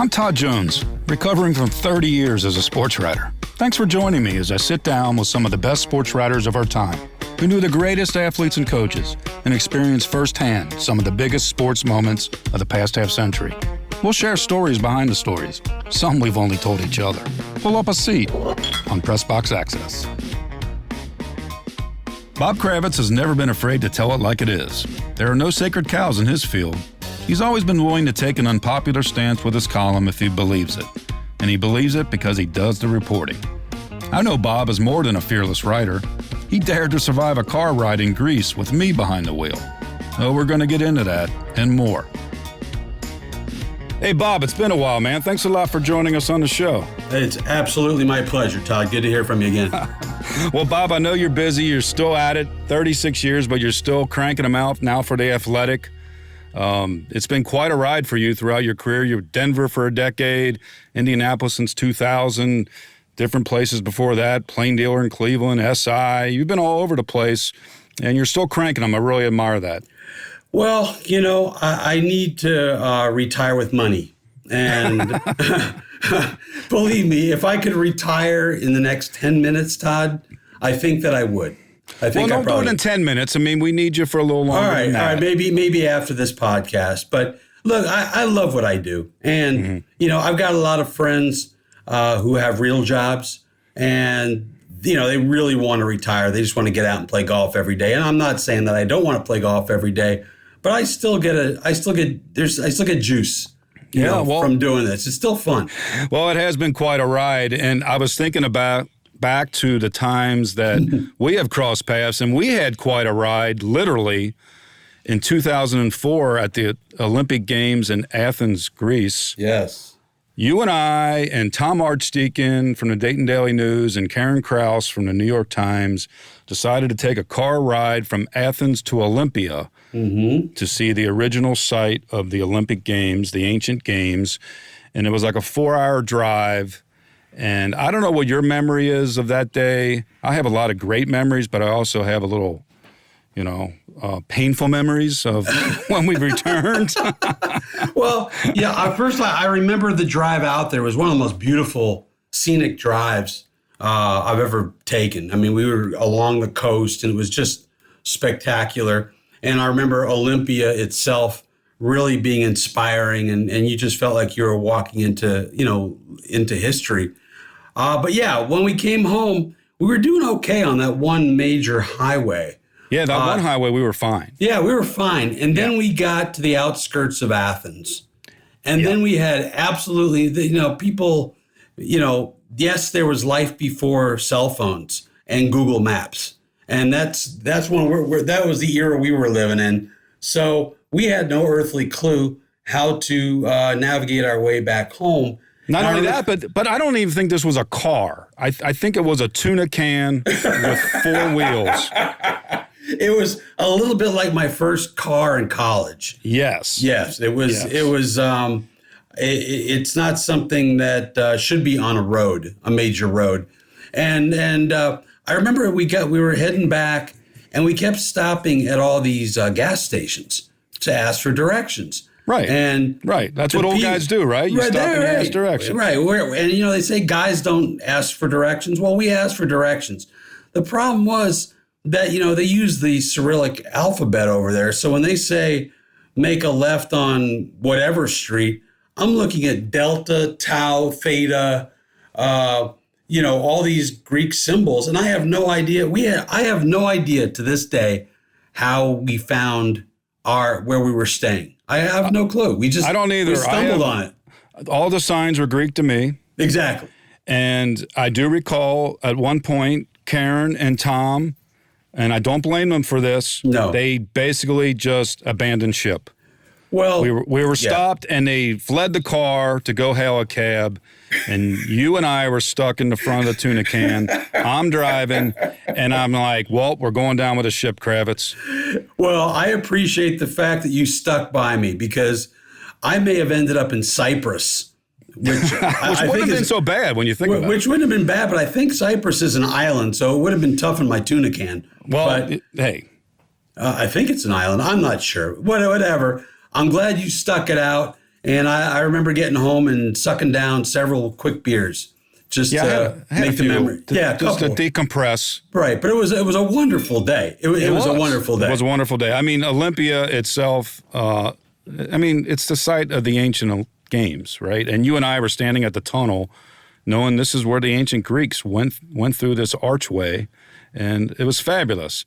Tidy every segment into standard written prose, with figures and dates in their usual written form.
I'm Todd Jones, recovering from 30 years as a sports writer. Thanks for joining me as I sit down with some of the best sports writers of our time, who knew the greatest athletes and coaches and experienced firsthand some of the biggest sports moments of the past half century. We'll share stories behind the stories, some we've only told each other. Pull up a seat on Press Box Access. Bob Kravitz has never been afraid to tell it like it is. There are no sacred cows in his field. He's always been willing to take an unpopular stance with his column if he believes it. And he believes it because he does the reporting. I know Bob is more than a fearless writer. He dared to survive a car ride in Greece with me behind the wheel. Oh, we're going to get into that and more. Hey, Bob, it's been a while, man. Thanks a lot for joining us on the show. It's absolutely my pleasure, Todd. Good to hear from you again. Well, Bob, I know you're busy. You're still at it, 36 years, but you're still cranking them out now for The Athletic. It's been quite a ride for you throughout your career. You were Denver for a decade, Indianapolis since 2000, different places before that, Plain Dealer in Cleveland, SI. You've been all over the place, and you're still cranking them. I really admire that. Well, you know, I need to retire with money. And believe me, if I could retire in the next 10 minutes, Todd, I think that I would. Don't do it in 10 minutes. I mean, we need you for a little longer than that. All right, maybe after this podcast. But look, I love what I do. And, you know, I've got a lot of friends who have real jobs and, you know, they really want to retire. They just want to get out and play golf every day. And I'm not saying that I don't want to play golf every day, but I still get juice. From doing this. It's still fun. Well, it has been quite a ride. And I was thinking about back to the times that we have crossed paths, and we had quite a ride, literally, in 2004 at the Olympic Games in Athens, Greece. Yes. You and I and Tom Archdeacon from the Dayton Daily News and Karen Krause from the New York Times decided to take a car ride from Athens to Olympia to see the original site of the Olympic Games, the ancient games. And it was like a 4-hour drive. And I don't know what your memory is of that day. I have a lot of great memories, but I also have a little, painful memories of when we returned. Well, yeah, first I remember the drive out there was one of the most beautiful scenic drives I've ever taken. I mean, we were along the coast and it was just spectacular. And I remember Olympia itself really being inspiring and you just felt like you were walking into history. But yeah, when we came home, we were doing okay on that one major highway. Yeah, that one highway, we were fine. Yeah, we were fine. And then we got to the outskirts of Athens. And then we had absolutely, people, yes, there was life before cell phones and Google Maps. And that's when that was the era we were living in. So we had no earthly clue how to navigate our way back home. Not only that, but I don't even think this was a car. I think it was a tuna can with 4 wheels. It was a little bit like my first car in college. Yes. It was. Yes. It was. It's not something that should be on a major road. And I remember we were heading back, and we kept stopping at all these gas stations to ask for directions. Right. That's what old guys do, right? You stop and ask directions. Right. And, they say guys don't ask for directions. Well, we asked for directions. The problem was that, they use the Cyrillic alphabet over there. So when they say make a left on whatever street, I'm looking at delta, tau, theta, all these Greek symbols. And I have no idea. I have no idea to this day how we found where we were staying. I have no clue. I don't either. We stumbled on it. All the signs were Greek to me. Exactly. And I do recall at one point, Karen and Tom, and I don't blame them for this. No. They basically just abandoned ship. Well, we were stopped and they fled the car to go hail a cab. And you and I were stuck in the front of the tuna can. I'm driving and I'm like, well, we're going down with a ship, Kravitz. Well, I appreciate the fact that you stuck by me because I may have ended up in Cyprus. Which wouldn't have been so bad when you think about it. Which wouldn't have been bad, but I think Cyprus is an island, so it would have been tough in my tuna can. Well, hey. I think it's an island. I'm not sure. Whatever. I'm glad you stuck it out. And I remember getting home and sucking down several quick beers just to make the memory. Just to decompress. Right. But it was a wonderful day. It was a wonderful day. It was a wonderful day. I mean, Olympia itself, it's the site of the ancient games, right? And you and I were standing at the tunnel knowing this is where the ancient Greeks went through this archway, and it was fabulous.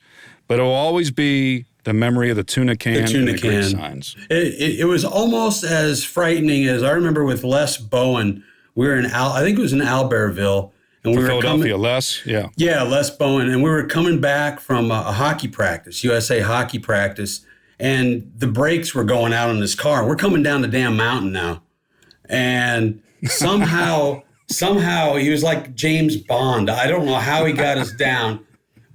But it will always be the memory of the tuna can and the Greek signs. It was almost as frightening as I remember with Les Bowen. We were I think it was in Albertville. And we were Philadelphia, Les? Yeah. Yeah, Les Bowen. And we were coming back from a hockey practice, USA hockey practice, and the brakes were going out on this car. We're coming down the damn mountain now. And somehow he was like James Bond. I don't know how he got us down,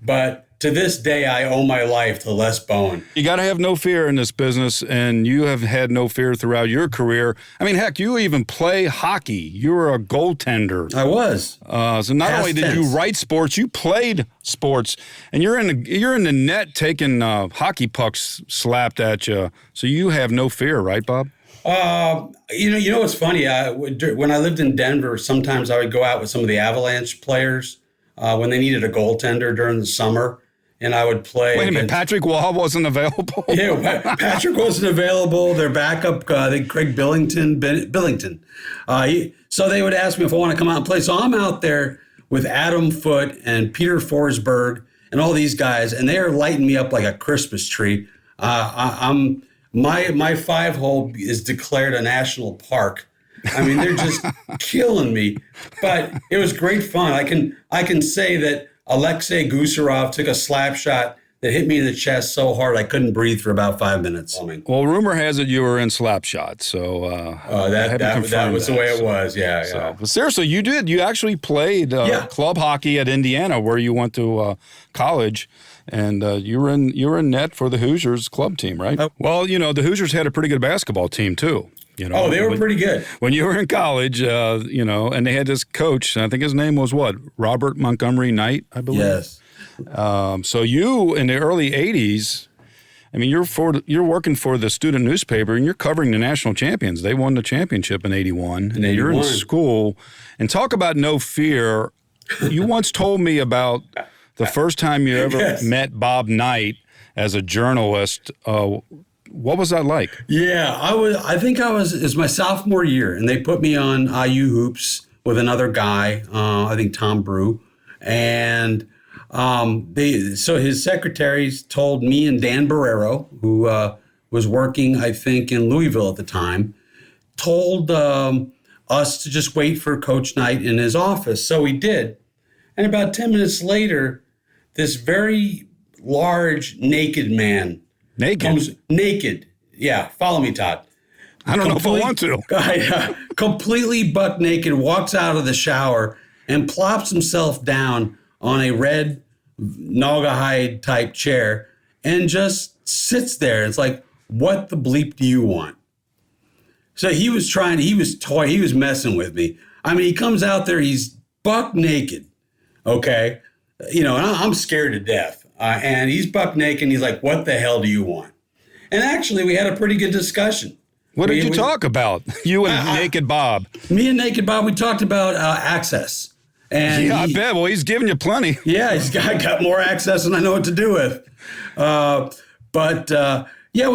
but to this day, I owe my life to Les Bowen. You got to have no fear in this business, and you have had no fear throughout your career. I mean, heck, you even play hockey. You were a goaltender. I was. So not only did you write sports, you played sports, and you're in the net taking hockey pucks slapped at you. So you have no fear, right, Bob? You know what's funny? When I lived in Denver, sometimes I would go out with some of the Avalanche players when they needed a goaltender during the summer. And I would play. Wait a minute, Patrick Waugh wasn't available? Yeah, Patrick wasn't available. Their backup, I think Craig Billington. So they would ask me if I want to come out and play. So I'm out there with Adam Foote and Peter Forsberg and all these guys, and they are lighting me up like a Christmas tree. My 5-hole is declared a national park. I mean, they're just killing me. But it was great fun. I can say that Alexei Gusarov took a slap shot that hit me in the chest so hard I couldn't breathe for about 5 minutes. Well, rumor has it you were in slap shot, so that was the way it was. Yeah, so, yeah. But seriously, you did. You actually played club hockey at Indiana, where you went to college, and you were in net for the Hoosiers club team, right? Well, the Hoosiers had a pretty good basketball team too. They were pretty good. When you were in college, and they had this coach, I think his name was Robert Montgomery Knight, I believe. Yes. So you, in the early 80s, I mean, you're working for the student newspaper, and you're covering the national champions. They won the championship in 81. And you're in school. And talk about no fear. You once told me about the first time you ever met Bob Knight as a journalist. What was that like? Yeah, I think it was my sophomore year, and they put me on IU Hoops with another guy, I think Tom Brew, and so his secretaries told me and Dan Barrero, who was working, I think, in Louisville at the time, told us to just wait for Coach Knight in his office. So we did, and about 10 minutes later, this very large naked man. Comes naked. Yeah, follow me, Todd. I don't know if I want to. Completely buck naked, walks out of the shower and plops himself down on a red Naugahyde type chair and just sits there. It's like, what the bleep do you want? So he was messing with me. I mean, he comes out there, he's buck naked. Okay. And I'm scared to death. And he's buck naked, and he's like, what the hell do you want? And actually, we had a pretty good discussion. What did you talk about? You and Naked Bob. Me and Naked Bob, we talked about access. And I bet. Well, he's giving you plenty. Yeah, he's got more access than I know what to do with. We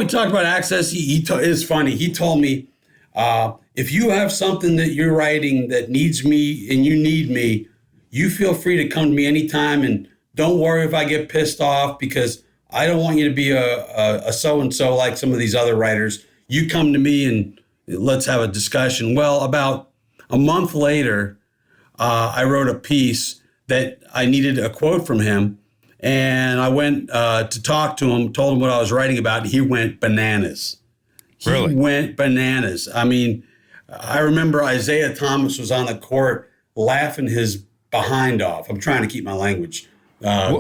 talked about access. It's funny. He told me, if you have something that you're writing that needs me and you need me, you feel free to come to me anytime, and don't worry if I get pissed off, because I don't want you to be a so-and-so like some of these other writers. You come to me and let's have a discussion. Well, about a month later, I wrote a piece that I needed a quote from him. And I went to talk to him, told him what I was writing about. And he went bananas. Really? He went bananas. I mean, I remember Isaiah Thomas was on the court laughing his behind off. I'm trying to keep my language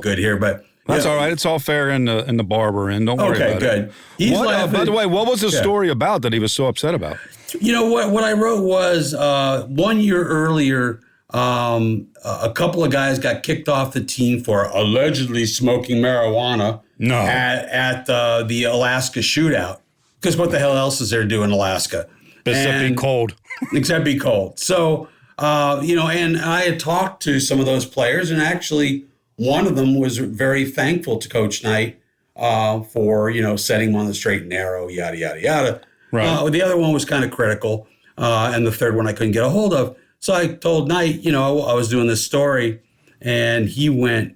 good here, but that's all right. It's all fair in the bar we're in. Don't worry about it. He's laughing. By the way, what was the story about that he was so upset about? What I wrote was 1 year earlier, a couple of guys got kicked off the team for allegedly smoking marijuana at the Alaska shootout. Because what the hell else is there to do in Alaska? Except be cold. Except be cold. So, and I had talked to some of those players, and actually one of them was very thankful to Coach Knight for, setting him on the straight and narrow, yada, yada, yada. Right. The other one was kind of critical, and the third one I couldn't get a hold of. So I told Knight, I was doing this story, and he went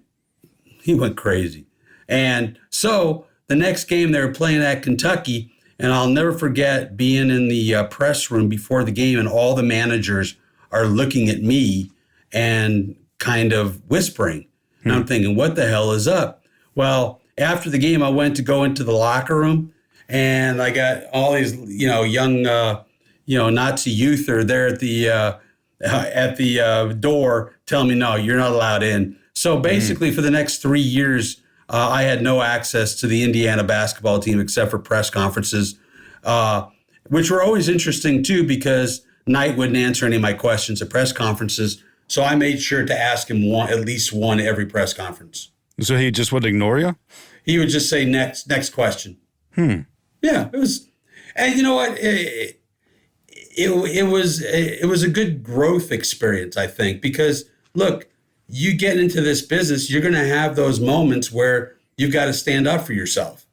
crazy. And so the next game they were playing at Kentucky, and I'll never forget being in the press room before the game, and all the managers are looking at me and kind of whispering. And I'm thinking, what the hell is up? Well, after the game, I went to go into the locker room, and I got all these, young, Nazi youth are there at the door telling me, no, you're not allowed in. So basically, for the next 3 years, I had no access to the Indiana basketball team except for press conferences, which were always interesting, too, because Knight wouldn't answer any of my questions at press conferences. So I made sure to ask him at least one every press conference. So he just would ignore you? He would just say, next question. Yeah, it was, and you know what? It was a good growth experience, I think, because look, you get into this business, you're going to have those moments where you've got to stand up for yourself,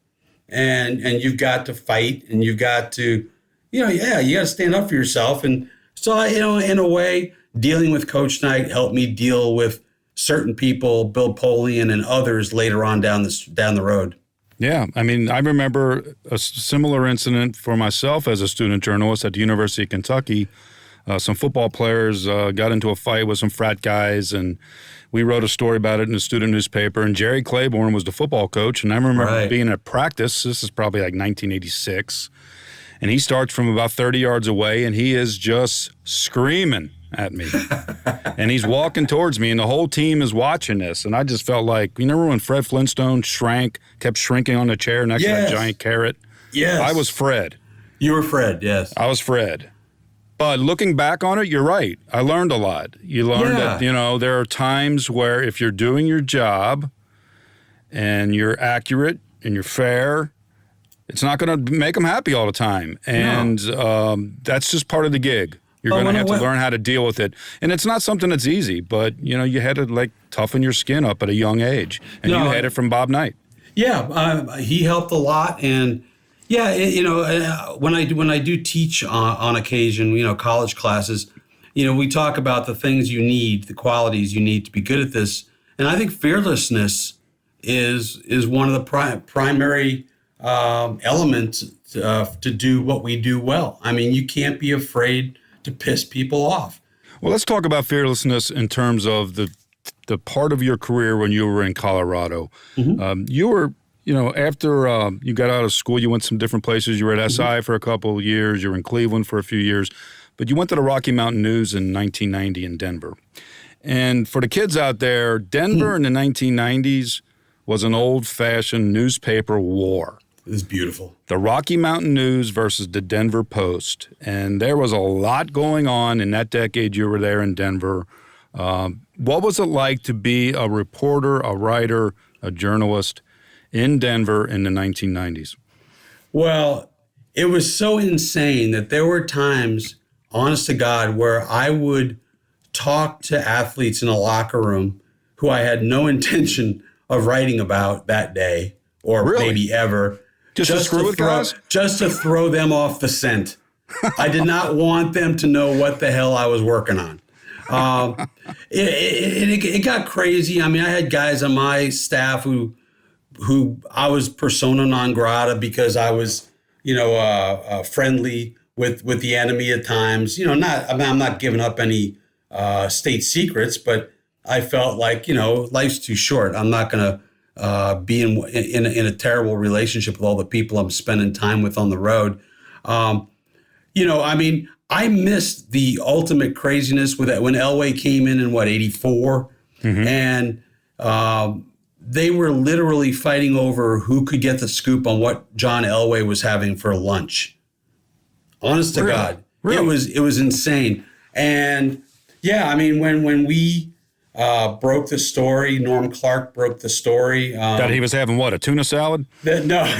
and you've got to fight, and you've got to, you got to stand up for yourself. And so, in a way, dealing with Coach Knight helped me deal with certain people, Bill Polian and others later on down the road. Yeah, I mean, I remember a similar incident for myself as a student journalist at the University of Kentucky. Some football players got into a fight with some frat guys, and we wrote a story about it in the student newspaper. And Jerry Claiborne was the football coach, and I remember being at practice. This is probably like 1986, and he starts from about 30 yards away, and he is just screaming at me. And he's walking towards me, and the whole team is watching this. And I just felt like, you remember when Fred Flintstone kept shrinking on the chair next to that giant carrot? Yes. I was Fred. You were Fred, yes. I was Fred. But looking back on it, you're right. I learned a lot. You learned that, there are times where if you're doing your job and you're accurate and you're fair, it's not going to make them happy all the time. And that's just part of the gig. You're going to have to learn how to deal with it. And it's not something that's easy, but, you had to, toughen your skin up at a young age. And you had it from Bob Knight. Yeah, he helped a lot. And, when I do teach on occasion, college classes, we talk about the things you need, the qualities you need to be good at this. And I think fearlessness is one of the primary elements to do what we do well. I mean, you can't be afraid to piss people off. Well, let's talk about fearlessness in terms of the part of your career when you were in Colorado. You were, after you got out of school, you went some different places. You were at SI for a couple of years. You were in Cleveland for a few years. But you went to the Rocky Mountain News in 1990 in Denver. And for the kids out there, Denver in the 1990s was an old-fashioned newspaper war. It was beautiful. The Rocky Mountain News versus the Denver Post. And there was a lot going on in that decade you were there in Denver. What was it like to be a reporter, a writer, a journalist in Denver in the 1990s? Well, it was so insane that there were times, honest to God, where I would talk to athletes in a locker room who I had no intention of writing about that day or maybe ever. Just to screw with guys? Just to throw them off the scent. I did not want them to know what the hell I was working on. It got crazy. I mean, I had guys on my staff who I was persona non grata because I was, friendly with the enemy at times. I'm not giving up any state secrets, but I felt like, life's too short. I'm not going to be in a terrible relationship with all the people I'm spending time with on the road. I missed the ultimate craziness with that when Elway came in 84, and they were literally fighting over who could get the scoop on what John Elway was having for lunch. Honest to God, it was insane. And when we broke the story, Norm Clark broke the story. That he was having what, a tuna salad? No.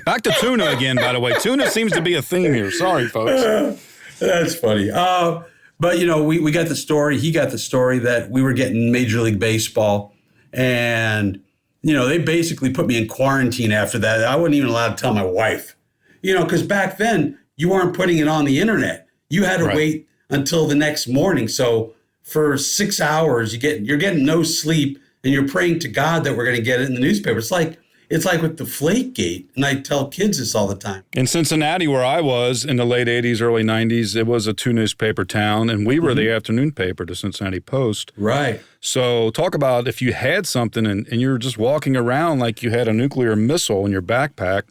Back to tuna again, by the way. Tuna seems to be a theme here. Sorry, folks. That's funny. But, we got the story. He got the story that we were getting Major League Baseball. And, they basically put me in quarantine after that. I wasn't even allowed to tell my wife, because back then you weren't putting it on the internet. You had to wait until the next morning. So for 6 hours, you're getting no sleep and you're praying to God that we're going to get it in the newspaper. It's like with the Flakegate, and I tell kids this all the time. In Cincinnati, where I was in the late 80s, early 90s, it was a 2-newspaper town, and we were the afternoon paper, the Cincinnati Post. Right. So talk about if you had something and you're just walking around like you had a nuclear missile in your backpack,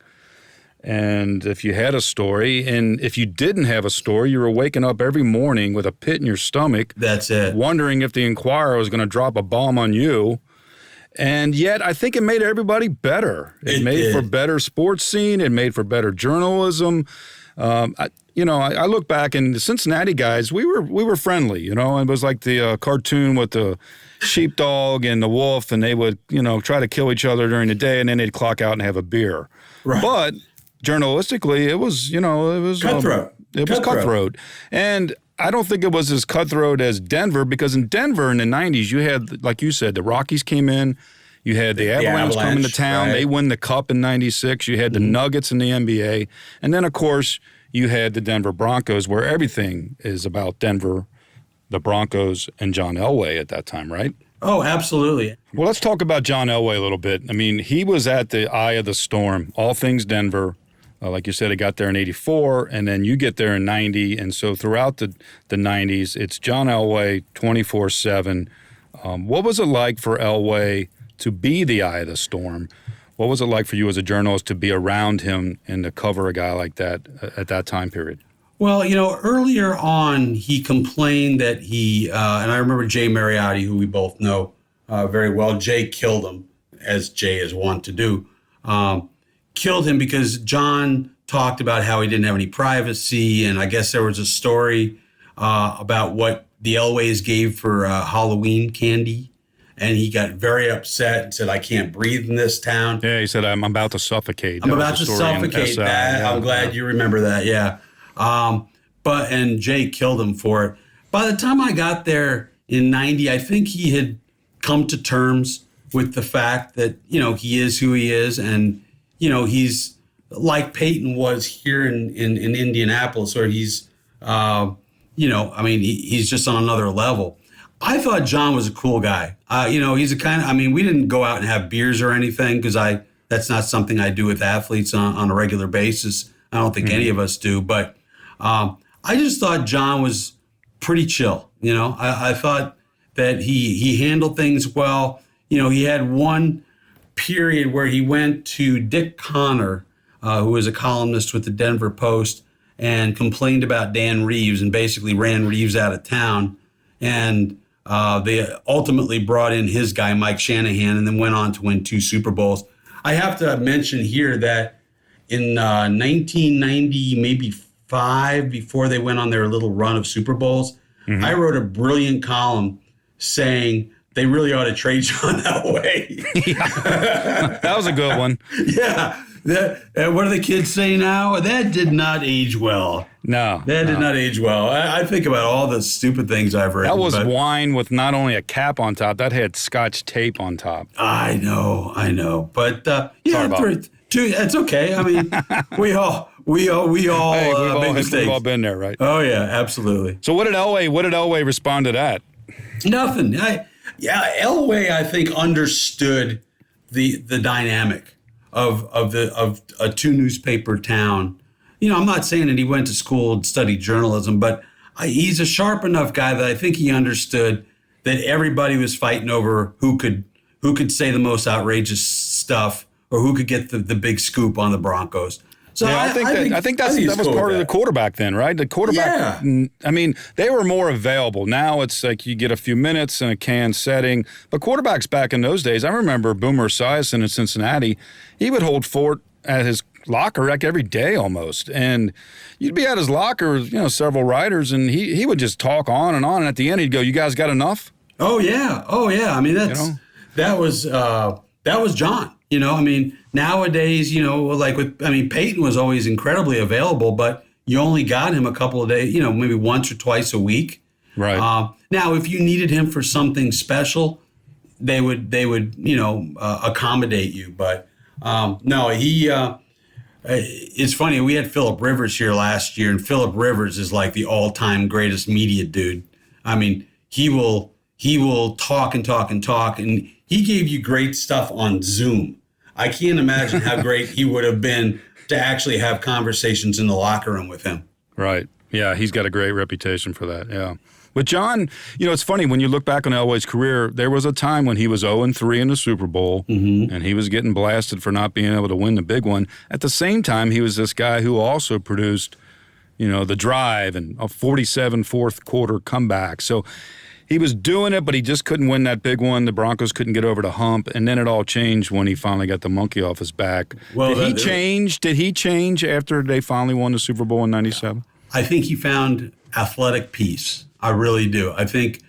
and if you had a story, and if you didn't have a story, you were waking up every morning with a pit in your stomach. That's it. Wondering if the Inquirer was going to drop a bomb on you. And yet, I think it made everybody better. It made for better sports scene. It made for better journalism. I look back, and the Cincinnati guys, we were friendly. It was like the cartoon with the sheepdog and the wolf, and they would try to kill each other during the day, and then they'd clock out and have a beer. Right. But journalistically, it was cutthroat. It was cutthroat, and I don't think it was as cutthroat as Denver, because in Denver in the 90s, you had, like you said, the Rockies came in. You had the Avalanche come into town. Right. They win the Cup in 96. You had the Nuggets in the NBA. And then, of course, you had the Denver Broncos, where everything is about Denver, the Broncos, and John Elway at that time, right? Oh, absolutely. Well, let's talk about John Elway a little bit. I mean, he was at the eye of the storm, all things Denver. Like you said, he got there in 84, and then you get there in 90. And so throughout the 90s, it's John Elway 24/7. What was it like for Elway to be the eye of the storm? What was it like for you as a journalist to be around him and to cover a guy like that at that time period? Well, earlier on, he complained that and I remember Jay Mariotti, who we both know very well. Jay killed him, as Jay is wont to do. Killed him because John talked about how he didn't have any privacy. And I guess there was a story about what the Elways gave for Halloween candy. And he got very upset and said, I can't breathe in this town. Yeah, he said, I'm about to suffocate. I'm about to suffocate. I'm glad you remember that. Yeah. And Jay killed him for it. By the time I got there in 90, I think he had come to terms with the fact that, he is who he is. And, he's like Peyton was here in Indianapolis, where he's, he's just on another level. I thought John was a cool guy. He's a kind of, we didn't go out and have beers or anything, because that's not something I do with athletes on a regular basis. I don't think any of us do, but I just thought John was pretty chill. I thought that he handled things well. He had one period where he went to Dick Connor, who was a columnist with the Denver Post, and complained about Dan Reeves and basically ran Reeves out of town. And they ultimately brought in his guy, Mike Shanahan, and then went on to win 2 Super Bowls. I have to mention here that in 1990, maybe 5, before they went on their little run of Super Bowls, I wrote a brilliant column saying they really ought to trade John Elway. That was a good one. Yeah. What do the kids say now? That did not age well. No. That did not age well. I think about all the stupid things I've read. That was wine with not only a cap on top, that had Scotch tape on top. I know. But it's okay. We all make mistakes. We've all been there, right? Oh yeah, absolutely. So what did Elway respond to that? Nothing. Elway, I think, understood the dynamic of a 2-newspaper town. I'm not saying that he went to school and studied journalism, but he's a sharp enough guy that I think he understood that everybody was fighting over who could say the most outrageous stuff, or who could get the big scoop on the Broncos. So yeah, I think that was part of the quarterback then, right? The quarterback, they were more available. Now it's like you get a few minutes in a canned setting. But quarterbacks back in those days, I remember Boomer Esiason in Cincinnati, he would hold fort at his locker every day almost. And you'd be at his locker, several writers, and he would just talk on. And at the end he'd go, "You guys got enough?" Oh yeah. That was John. I mean, nowadays, Peyton was always incredibly available, but you only got him a couple of days, maybe once or twice a week. Right. Now, if you needed him for something special, they would accommodate you. But no, it's funny. We had Phillip Rivers here last year, and Phillip Rivers is like the all-time greatest media dude. I mean, he will talk and talk and talk, and he gave you great stuff on Zoom. I can't imagine how great he would have been to actually have conversations in the locker room with him. Right. Yeah, he's got a great reputation for that. Yeah. But John, it's funny, when you look back on Elway's career, there was a time when he was 0-3 in the Super Bowl, and he was getting blasted for not being able to win the big one. At the same time, he was this guy who also produced, the drive and a 47 fourth quarter comeback. So he was doing it, but he just couldn't win that big one. The Broncos couldn't get over the hump, and then it all changed when he finally got the monkey off his back. Well, Did he change after they finally won the Super Bowl in '97? I think he found athletic peace. I really do. I think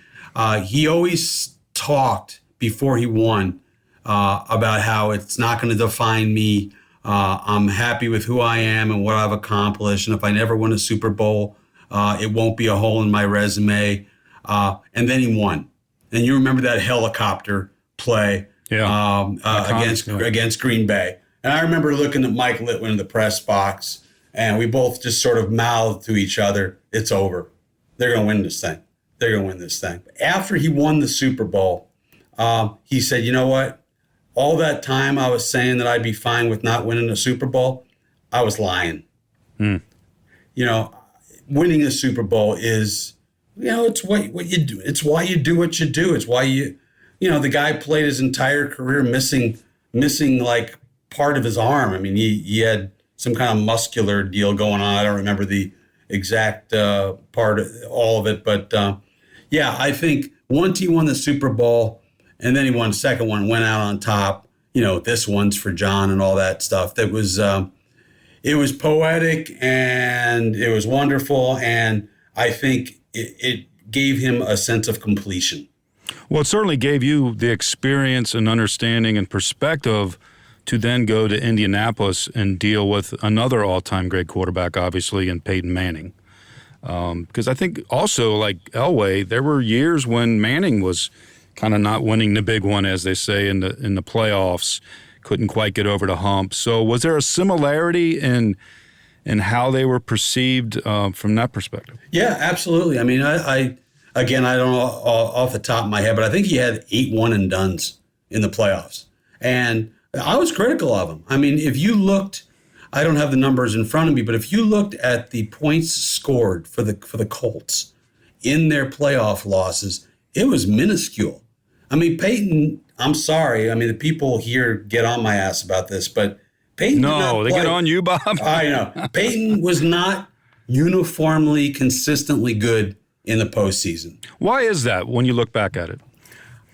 he always talked before he won about how it's not going to define me. I'm happy with who I am and what I've accomplished. And if I never win a Super Bowl, it won't be a hole in my resume. And then he won. And you remember that helicopter play against Green Bay. And I remember looking at Mike Litwin in the press box, and we both just sort of mouthed to each other, it's over. They're going to win this thing. They're going to win this thing. After he won the Super Bowl, he said, you know what? All that time I was saying that I'd be fine with not winning the Super Bowl, I was lying. Winning a Super Bowl is, it's what you do. It's why you do what you do. It's why the guy played his entire career missing like part of his arm. I mean, he had some kind of muscular deal going on. I don't remember the exact part of all of it. But I think once he won the Super Bowl and then he won the second one, went out on top, this one's for John and all that stuff. That was, it was poetic and it was wonderful. And I think it gave him a sense of completion. Well, it certainly gave you the experience and understanding and perspective to then go to Indianapolis and deal with another all-time great quarterback, obviously, in Peyton Manning. Because I think also, like Elway, there were years when Manning was kind of not winning the big one, as they say, in the playoffs, couldn't quite get over the hump. So was there a similarity in how they were perceived from that perspective? Yeah, absolutely. I mean, I don't know off the top of my head, but I think he had 8 one-and-dones in the playoffs. And I was critical of him. I mean, if you looked, I don't have the numbers in front of me, but if you looked at the points scored for the Colts in their playoff losses, it was minuscule. I mean, Peyton, I'm sorry. I mean, the people here get on my ass about this, but Peyton they get on you, Bob. I know. Peyton was not uniformly, consistently good in the postseason. Why is that when you look back at it?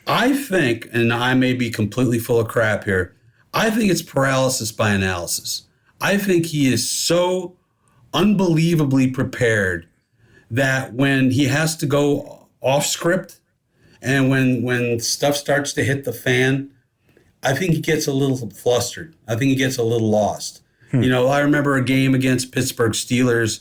I think, and I may be completely full of crap here, I think it's paralysis by analysis. I think he is so unbelievably prepared that when he has to go off script and when stuff starts to hit the fan, I think he gets a little flustered. I think he gets a little lost. I remember a game against Pittsburgh Steelers.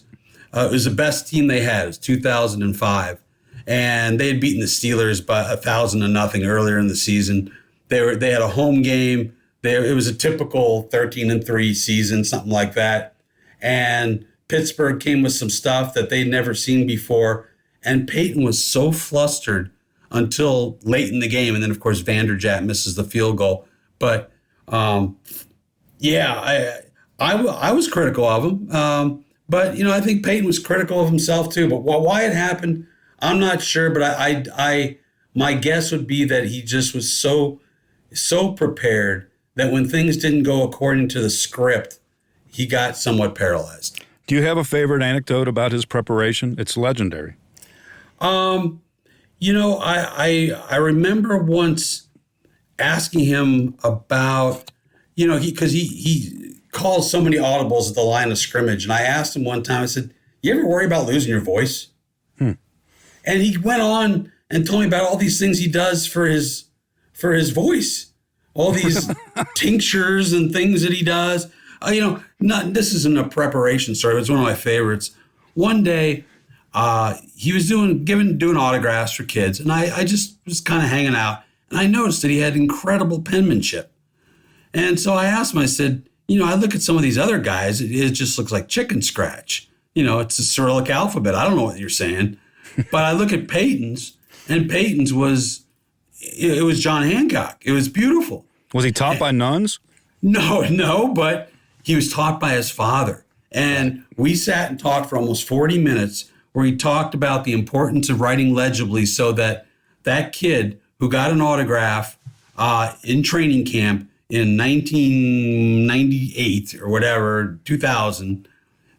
It was the best team they had. It was 2005. And they had beaten the Steelers by 1,000-0 earlier in the season. They had a home game. It was a typical 13-3 season, something like that. And Pittsburgh came with some stuff that they'd never seen before. And Peyton was so flustered until late in the game. And then, of course, Vanderjagt misses the field goal. But, I was critical of him. But I think Peyton was critical of himself, too. But why it happened, I'm not sure. But my guess would be that he just was so prepared that when things didn't go according to the script, he got somewhat paralyzed. Do you have a favorite anecdote about his preparation? It's legendary. I remember once asking him about, because he calls so many audibles at the line of scrimmage. And I asked him one time, I said, you ever worry about losing your voice? And he went on and told me about all these things he does for his voice. all these tinctures and things that he does. This isn't a preparation story. It's one of my favorites. One day, he was doing autographs for kids, and I just was kind of hanging out, and I noticed that he had incredible penmanship. And so I asked him, I said, I look at some of these other guys, it just looks like chicken scratch. It's a Cyrillic alphabet. I don't know what you're saying. But I look at Peyton's, and Peyton's was John Hancock. It was beautiful. Was he taught by nuns? No, but he was taught by his father. And we sat and talked for almost 40 minutes where he talked about the importance of writing legibly so that kid who got an autograph in training camp in 1998 or whatever, 2000,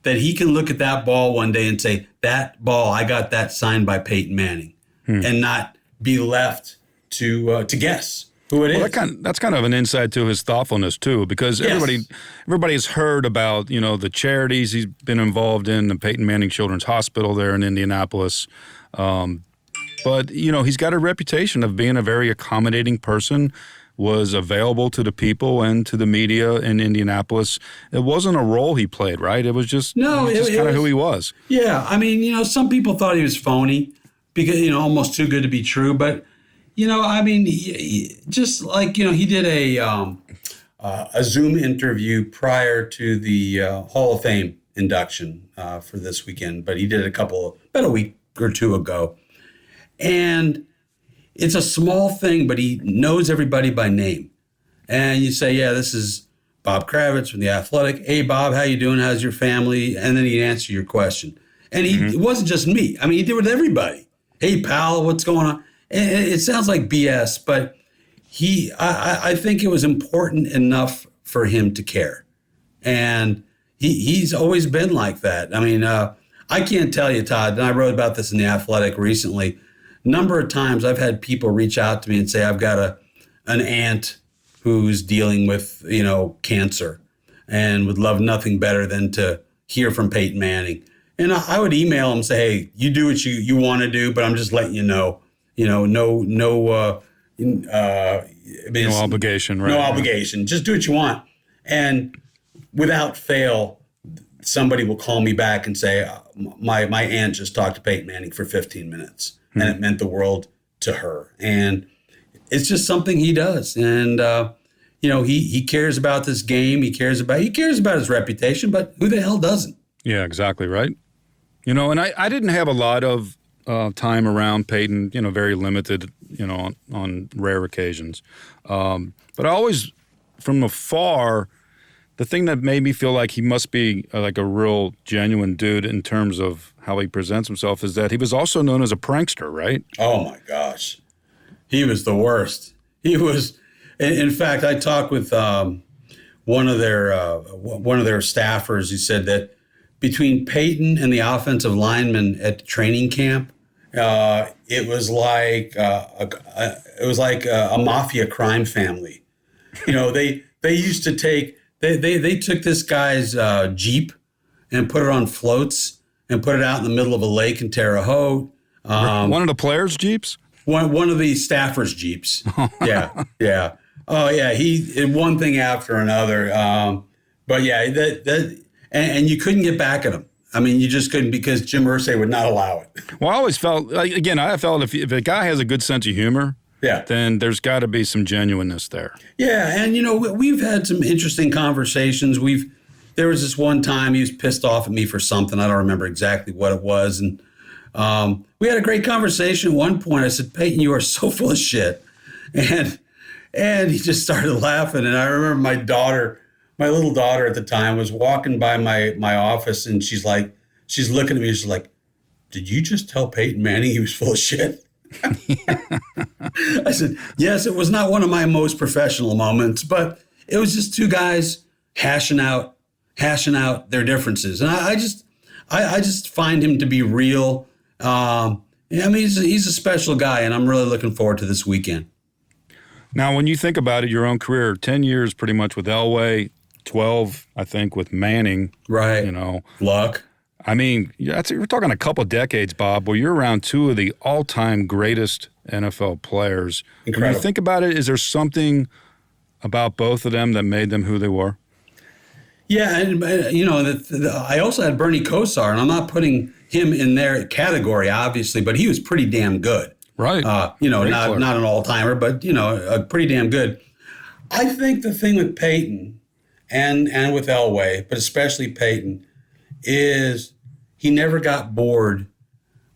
that he can look at that ball one day and say, that ball, I got that signed by Peyton Manning, and not be left to guess who it is. That's kind of an insight to his thoughtfulness too, because everybody has heard about the charities he's been involved in, the Peyton Manning Children's Hospital there in Indianapolis, but he's got a reputation of being a very accommodating person. Was available to the people and to the media in Indianapolis. It wasn't a role he played, right? It was just kind of who he was. Yeah, I mean, some people thought he was phony because almost too good to be true. But just like he did a Zoom interview prior to the Hall of Fame induction for this weekend, but he did it about a week or two ago, and it's a small thing, but he knows everybody by name. And you say, yeah, this is Bob Kravitz from The Athletic. Hey, Bob, how you doing? How's your family? And then he'd answer your question. And it wasn't just me. I mean, he did it with everybody. Hey, pal, what's going on? And it sounds like BS, but I think it was important enough for him to care. And he's always been like that. I mean, I can't tell you, Todd, and I wrote about this in The Athletic recently, number of times I've had people reach out to me and say, I've got an aunt who's dealing with, cancer and would love nothing better than to hear from Peyton Manning. And I would email him and say, hey, you do what you want to do, but I'm just letting you know, no obligation, right? No obligation. Just do what you want. And without fail, somebody will call me back and say, my aunt just talked to Peyton Manning for 15 minutes. And it meant the world to her. And it's just something he does. And, he cares about this game. He cares about his reputation, but who the hell doesn't? Yeah, exactly right. And I didn't have a lot of time around Peyton, very limited, on rare occasions. But I always, from afar, the thing that made me feel like he must be like a real genuine dude in terms of how he presents himself is that he was also known as a prankster, right? Oh my gosh. He was the worst. He was, in fact, I talked with one of their staffers. He said that between Peyton and the offensive linemen at the training camp, it was like a mafia crime family. They used to take they took this guy's Jeep and put it on floats and put it out in the middle of a lake in Terre Haute. One of the players' Jeeps? One of the staffers' Jeeps. Yeah. Oh, yeah. He did one thing after another. But yeah, and you couldn't get back at him. I mean, you just couldn't because Jim Irsay would not allow it. Well, I always felt, if a guy has a good sense of humor, then there's got to be some genuineness there. Yeah, and we've had some interesting conversations. There was this one time he was pissed off at me for something. I don't remember exactly what it was. And we had a great conversation. At one point, I said, Peyton, you are so full of shit. And he just started laughing. And I remember my little daughter at the time was walking by my office, and she's looking at me and she's like, did you just tell Peyton Manning he was full of shit? I said, yes, it was not one of my most professional moments, but it was just two guys hashing out their differences. And I just find him to be real. He's a special guy, and I'm really looking forward to this weekend. Now, when you think about it, your own career, 10 years pretty much with Elway, 12, I think, with Manning. Right. Luck. I mean, we're talking a couple decades, Bob, where you're around two of the all-time greatest NFL players. Incredible. When you think about it, is there something about both of them that made them who they were? Yeah, and I also had Bernie Kosar, and I'm not putting him in their category, obviously, but he was pretty damn good. Right. Not an all-timer, but, pretty damn good. I think the thing with Peyton and with Elway, but especially Peyton, is he never got bored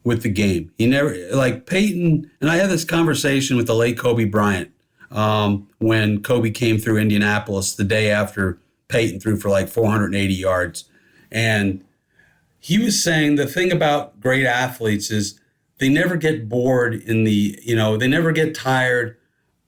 with the game. He never, like Peyton, and I had this conversation with the late Kobe Bryant when Kobe came through Indianapolis the day after Peyton threw for like 480 yards. And he was saying the thing about great athletes is they never get bored they never get tired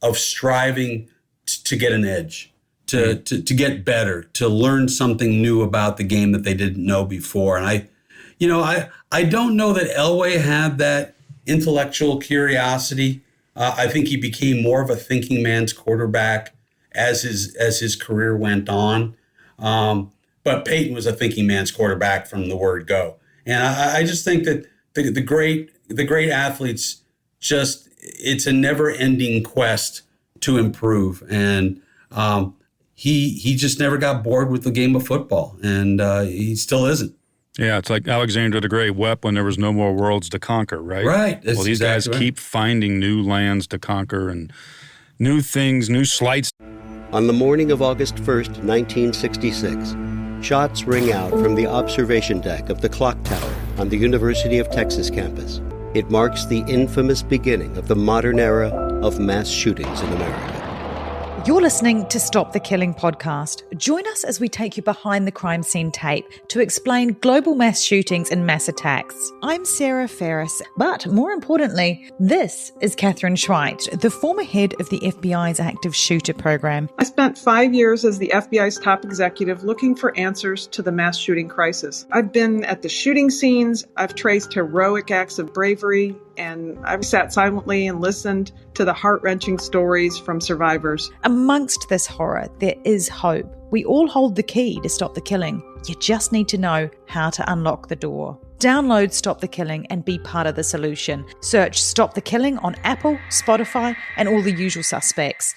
of striving to get an edge, to get better, to learn something new about the game that they didn't know before. And I don't know that Elway had that intellectual curiosity. I think he became more of a thinking man's quarterback as his career went on. But Peyton was a thinking man's quarterback from the word go. And I just think that the great athletes it's a never ending quest to improve. And he just never got bored with the game of football, and he still isn't. Yeah, it's like Alexander the Great wept when there was no more worlds to conquer, right? Right. Well, these guys keep finding new lands to conquer and new things, new slights. On the morning of August 1st, 1966, shots ring out from the observation deck of the clock tower on the University of Texas campus. It marks the infamous beginning of the modern era of mass shootings in America. You're listening to Stop the Killing podcast. Join us as we take you behind the crime scene tape to explain global mass shootings and mass attacks. I'm Sarah Ferris, but more importantly, this is Catherine Schweit, the former head of the FBI's active shooter program. I spent 5 years as the FBI's top executive looking for answers to the mass shooting crisis. I've been at the shooting scenes, I've traced heroic acts of bravery, and I've sat silently and listened to the heart-wrenching stories from survivors. Amongst this horror, there is hope. We all hold the key to stop the killing. You just need to know how to unlock the door. Download Stop the Killing and be part of the solution. Search Stop the Killing on Apple, Spotify, and all the usual suspects.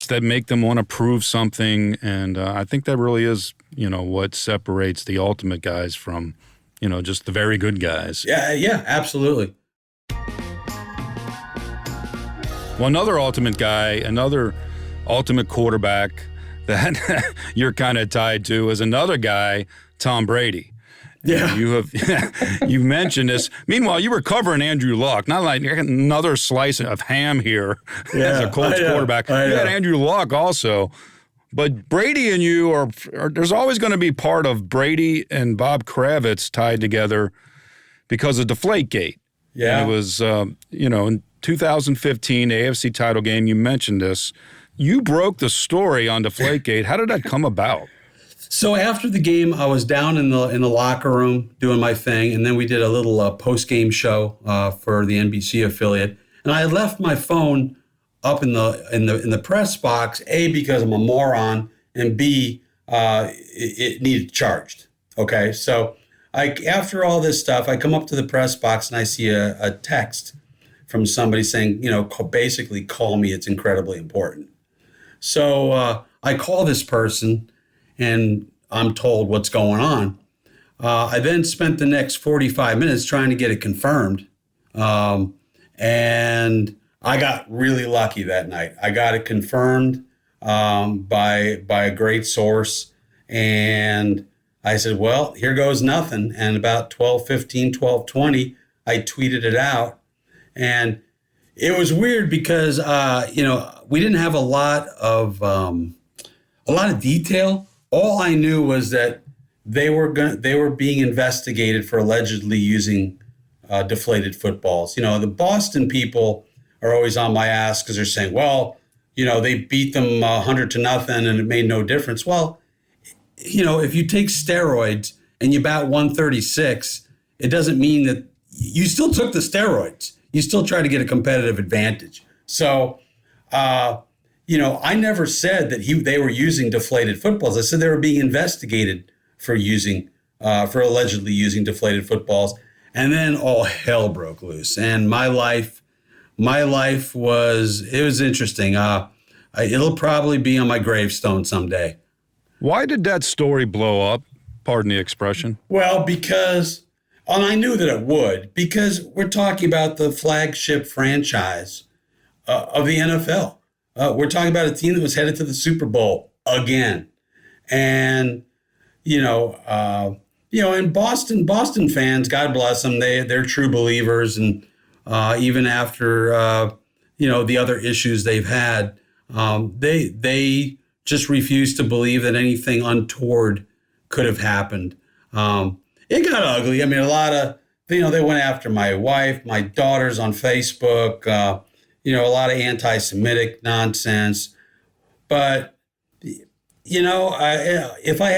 That make them want to prove something, and I think that really is, what separates the ultimate guys from, just the very good guys. Yeah, absolutely. Well, another ultimate guy, another ultimate quarterback that you're kind of tied to is another guy, Tom Brady. Yeah. You've mentioned this. Meanwhile, you were covering Andrew Luck, not like another slice of ham here as a Colts quarterback. You had Andrew Luck also. But Brady and you are there's always going to be part of Brady and Bob Kravitz tied together because of Deflategate. Yeah. And it was, in 2015, the AFC title game, you mentioned this. You broke the story on Deflategate. How did that come about? So after the game, I was down in the locker room doing my thing, and then we did a little post-game show for the NBC affiliate. And I had left my phone up in the press box, A, because I'm a moron, and B, it needed charged. Okay, so after all this stuff, I come up to the press box and I see a text from somebody saying, basically call me, it's incredibly important. So I call this person and I'm told what's going on. I then spent the next 45 minutes trying to get it confirmed. And I got really lucky that night. I got it confirmed by a great source. And I said, well, here goes nothing. And about 12:15, 12:20, I tweeted it out. And it was weird because, we didn't have a lot of detail. All I knew was that they were being investigated for allegedly using deflated footballs. The Boston people are always on my ass because they're saying, well, they beat them 100-0 and it made no difference. Well, if you take steroids and you bat 136, it doesn't mean that you still took the steroids. You still try to get a competitive advantage. So, I never said that they were using deflated footballs. I said they were being investigated for allegedly using deflated footballs. And then all hell broke loose. And my life was interesting. It'll probably be on my gravestone someday. Why did that story blow up? Pardon the expression. Well, because, and I knew that it would, because we're talking about the flagship franchise of the NFL. We're talking about a team that was headed to the Super Bowl again. And, and Boston fans, God bless them, they're true believers. And even after, the other issues they've had, they just refuse to believe that anything untoward could have happened. It got ugly. I mean, a lot of, they went after my wife, my daughters on Facebook, a lot of anti-Semitic nonsense. But, if I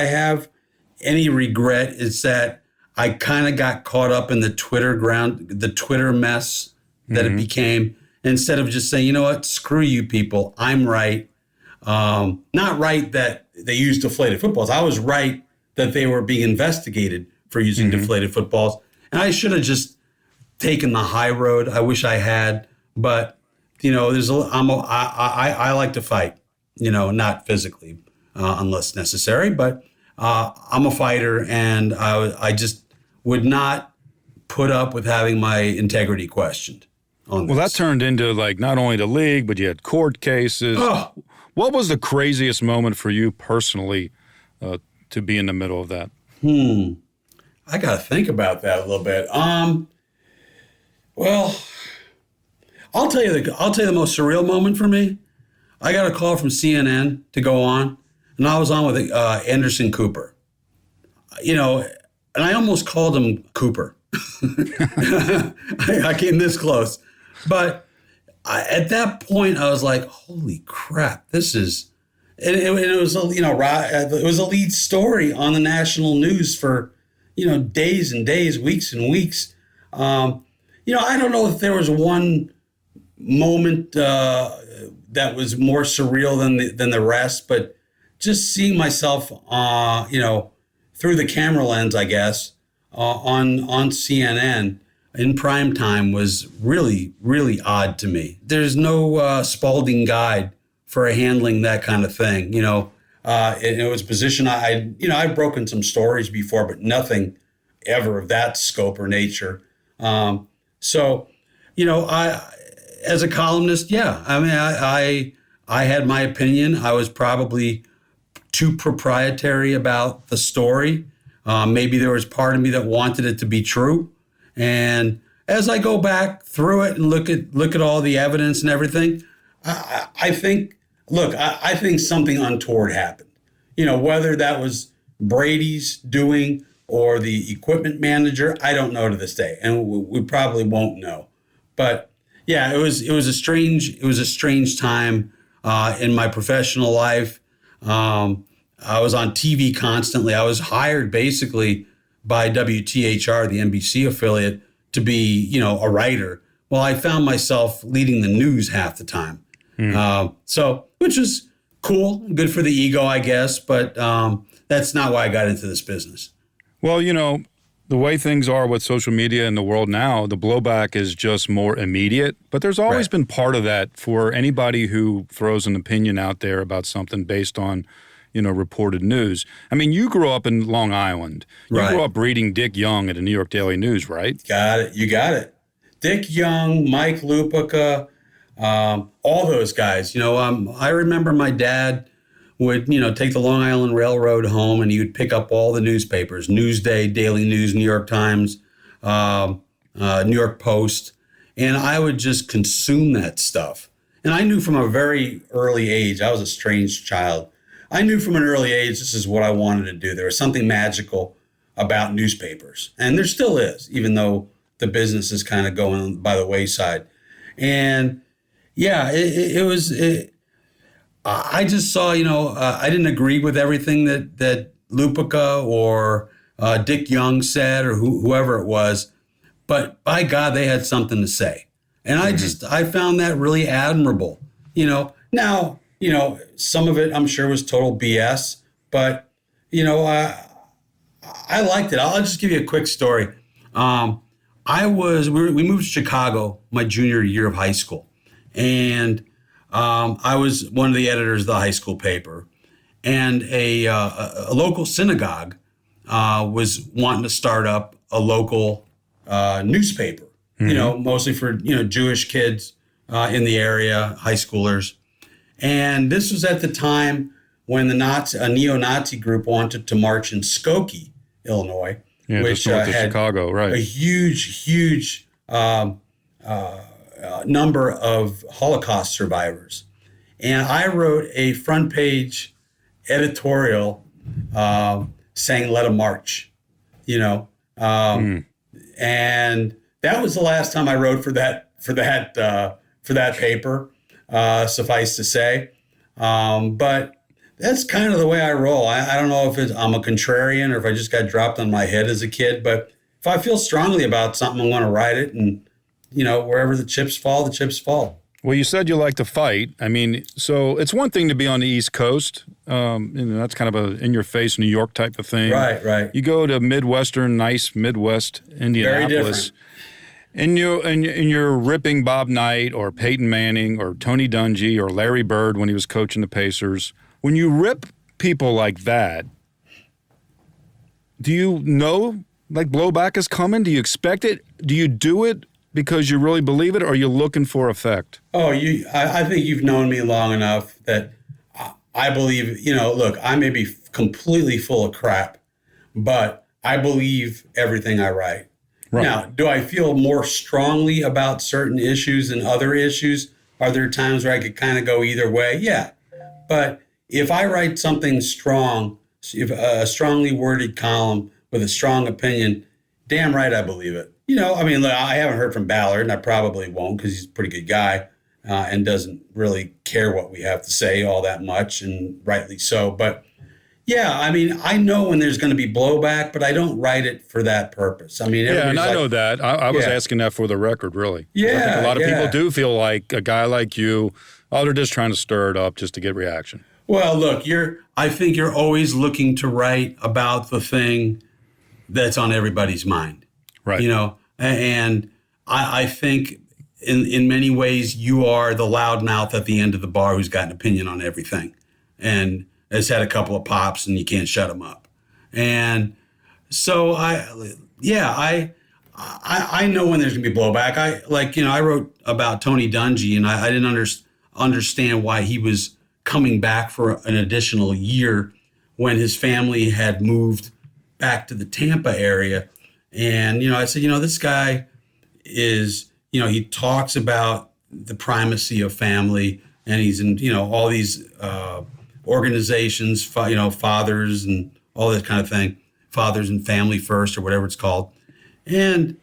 have any regret, it's that I kind of got caught up in the Twitter mess that it became, instead of just saying, you know what, screw you people, I'm right. Not right that they used deflated footballs. I was right that they were being investigated for using deflated footballs. And I should have just taken the high road. I wish I had, but I like to fight, not physically, unless necessary, but I'm a fighter, and I just would not put up with having my integrity questioned on this. Well, that turned into not only the league, but you had court cases. Oh. What was the craziest moment for you personally to be in the middle of that? I got to think about that a little bit. Well, I'll tell you the most surreal moment for me. I got a call from CNN to go on, and I was on with Anderson Cooper. And I almost called him Cooper. I came this close, but at that point I was like, "Holy crap! This is." And it was it was a lead story on the national news for days and days, weeks and weeks. I don't know if there was one moment that was more surreal than the rest, but just seeing myself, through the camera lens, I guess, on CNN in prime time was really, really odd to me. There's no Spalding guide for handling that kind of thing. It was a position I've broken some stories before, but nothing ever of that scope or nature. As a columnist, yeah, I mean, I had my opinion. I was probably too proprietary about the story. Maybe there was part of me that wanted it to be true. And as I go back through it and look at all the evidence and everything, I think something untoward happened. Whether that was Brady's doing or the equipment manager, I don't know to this day, and we probably won't know. But yeah, it was a strange time in my professional life. I was on TV constantly. I was hired basically by WTHR, the NBC affiliate, to be, a writer. Well, I found myself leading the news half the time. Which is cool, good for the ego, I guess, but that's not why I got into this business. Well, the way things are with social media in the world now, the blowback is just more immediate. But there's always been part of that for anybody who throws an opinion out there about something based on, reported news. I mean, you grew up in Long Island. You grew up reading Dick Young at the New York Daily News, right? Got it. You got it. Dick Young, Mike Lupica, all those guys. I remember my dad would, take the Long Island Railroad home, and he would pick up all the newspapers, Newsday, Daily News, New York Times, New York Post, and I would just consume that stuff. And I knew from a very early age, I was a strange child. I knew from an early age this is what I wanted to do. There was something magical about newspapers, and there still is, even though the business is kind of going by the wayside. And yeah, I just saw, I didn't agree with everything that Lupica or Dick Young said, or whoever it was, but by God, they had something to say. And I found that really admirable. Now, some of it I'm sure was total BS, but, I liked it. I'll just give you a quick story. We moved to Chicago my junior year of high school, and I was one of the editors of the high school paper, and a local synagogue was wanting to start up a local newspaper, mostly for, Jewish kids in the area, high schoolers. And this was at the time when a neo-Nazi group wanted to march in Skokie, Illinois, which just north of had Chicago, right? a huge number of Holocaust survivors. And I wrote a front page editorial saying, "Let 'em march," and that was the last time I wrote for that paper. Suffice to say, but that's kind of the way I roll. I don't know if I'm a contrarian or if I just got dropped on my head as a kid, but if I feel strongly about something, I'm going to write it, and wherever the chips fall, the chips fall. Well, you said you like to fight. I mean, so it's one thing to be on the East Coast. That's kind of a in-your-face New York type of thing. Right. You go to nice Midwest Indianapolis. Very different. And you're ripping Bob Knight or Peyton Manning or Tony Dungy or Larry Bird when he was coaching the Pacers. When you rip people like that, do you know blowback is coming? Do you expect it? Do you do it because you really believe it, or are you looking for effect? Oh, I think you've known me long enough that I believe, look, I may be completely full of crap, but I believe everything I write. Right. Now, do I feel more strongly about certain issues than other issues? Are there times where I could kind of go either way? Yeah. But if I write something strong, a strongly worded column with a strong opinion, damn right I believe it. Look, I haven't heard from Ballard, and I probably won't because he's a pretty good guy and doesn't really care what we have to say all that much, and rightly so. But yeah, I know when there's going to be blowback, but I don't write it for that purpose. I know that. I was asking that for the record, really. Yeah, I think a lot of people do feel like a guy like you, they're just trying to stir it up just to get reaction. Well, look, I think you're always looking to write about the thing that's on everybody's mind. Right. And I think in many ways you are the loudmouth at the end of the bar who's got an opinion on everything and has had a couple of pops and you can't shut them up. And so I know when there's gonna be blowback. I wrote about Tony Dungy, and I didn't understand why he was coming back for an additional year when his family had moved back to the Tampa area. And, I said, this guy is, he talks about the primacy of family, and he's in, all these organizations, fathers and all that kind of thing, Fathers and Family First or whatever it's called. And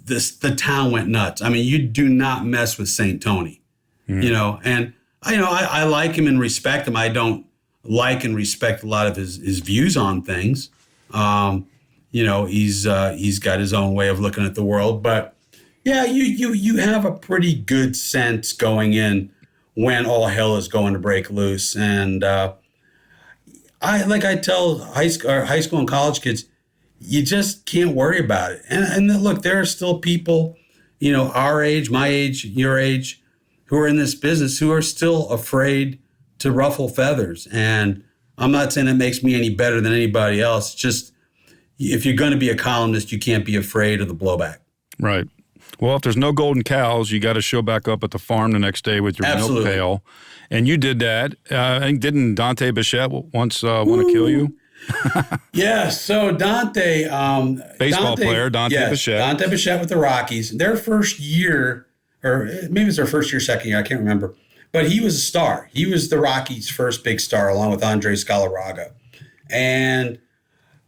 the town went nuts. You do not mess with St. Tony, and I like him and respect him. I don't like and respect a lot of his views on things. He's got his own way of looking at the world, but yeah, you have a pretty good sense going in when all hell is going to break loose. And I tell high school and college kids, you just can't worry about it. And look, there are still people, our age, my age, your age, who are in this business who are still afraid to ruffle feathers. And I'm not saying that makes me any better than anybody else. It's just, if you're going to be a columnist, you can't be afraid of the blowback. Right. Well, if there's no golden cows, you got to show back up at the farm the next day with your milk pail. And you did that. Didn't Dante Bichette once want to kill you? Yeah, so Dante... Baseball player, Dante Bichette. Dante Bichette with the Rockies. Their first year, or maybe it was their first year, second year, I can't remember. But he was a star. He was the Rockies' first big star, along with Andres Galarraga. And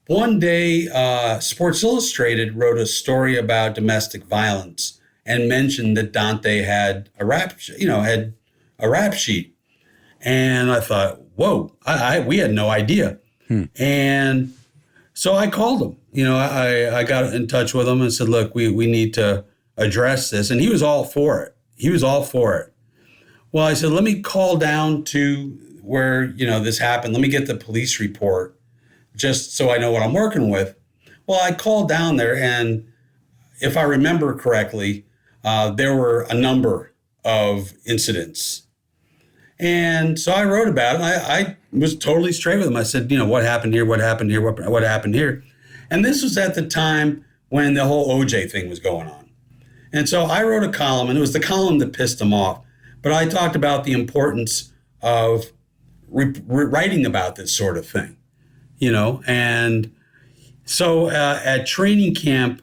one day, Sports Illustrated wrote a story about domestic violence and mentioned that Dante had a rap sheet. And I thought, whoa, we had no idea. And so I called him. I got in touch with him and said, look, we need to address this. And he was all for it. Well, I said, let me call down to where, this happened. Let me get the police report just so I know what I'm working with. Well, I called down there, and if I remember correctly, there were a number of incidents And so I wrote about it. I was totally straight with him. I said, what happened here? What happened here? What happened here? And this was at the time when the whole OJ thing was going on. And so I wrote a column, and it was the column that pissed him off. But I talked about the importance of writing about this sort of thing, And so at training camp,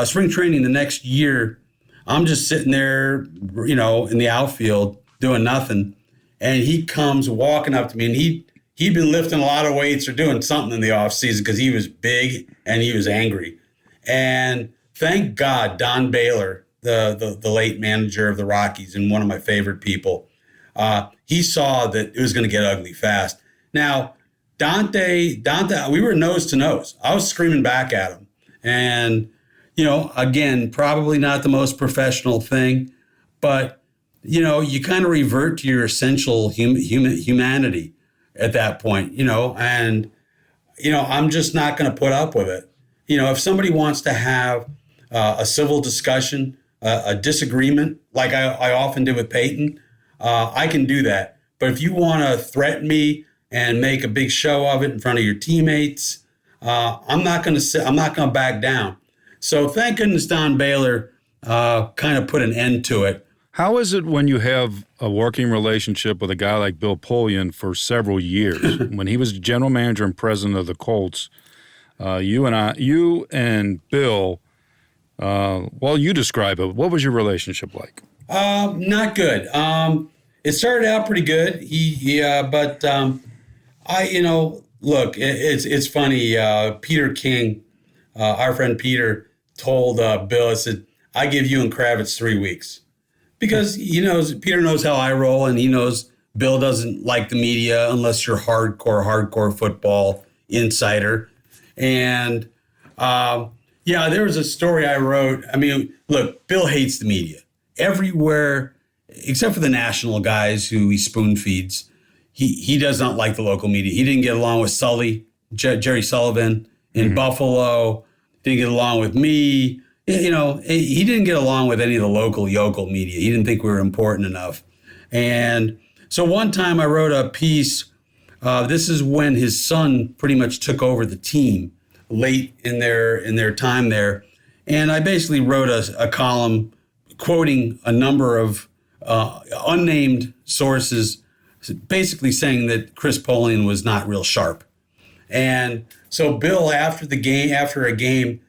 spring training the next year, I'm just sitting there, in the outfield doing nothing. And he comes walking up to me, and he'd been lifting a lot of weights or doing something in the off season because he was big and he was angry. And thank God, Don Baylor, the late manager of the Rockies and one of my favorite people, he saw that it was going to get ugly fast. Now, Dante, we were nose to nose. I was screaming back at him. And, again, probably not the most professional thing, but, you kind of revert to your essential humanity at that point, and, I'm just not going to put up with it. If somebody wants to have a civil discussion, a disagreement, like I often did with Peyton, I can do that. But if you want to threaten me and make a big show of it in front of your teammates, I'm not going to back down. So thank goodness Don Baylor kind of put an end to it. How is it when you have a working relationship with a guy like Bill Polian for several years? When he was general manager and president of the Colts, you and Bill, you describe it. What was your relationship like? Not good. It started out pretty good. Look, it's funny. Peter King, our friend Peter, told Bill, I said, I give you and Kravitz 3 weeks. Because Peter knows how I roll, and he knows Bill doesn't like the media unless you're hardcore football insider. And there was a story I wrote. I mean, look, Bill hates the media everywhere, except for the national guys who he spoon feeds. He does not like the local media. He didn't get along with Jerry Sullivan in Buffalo. Didn't get along with me. He didn't get along with any of the local yokel media. He didn't think we were important enough. And so one time I wrote a piece. This is when his son pretty much took over the team late in their time there. And I basically wrote a column quoting a number of unnamed sources, basically saying that Chris Polian was not real sharp. And so Bill, after a game,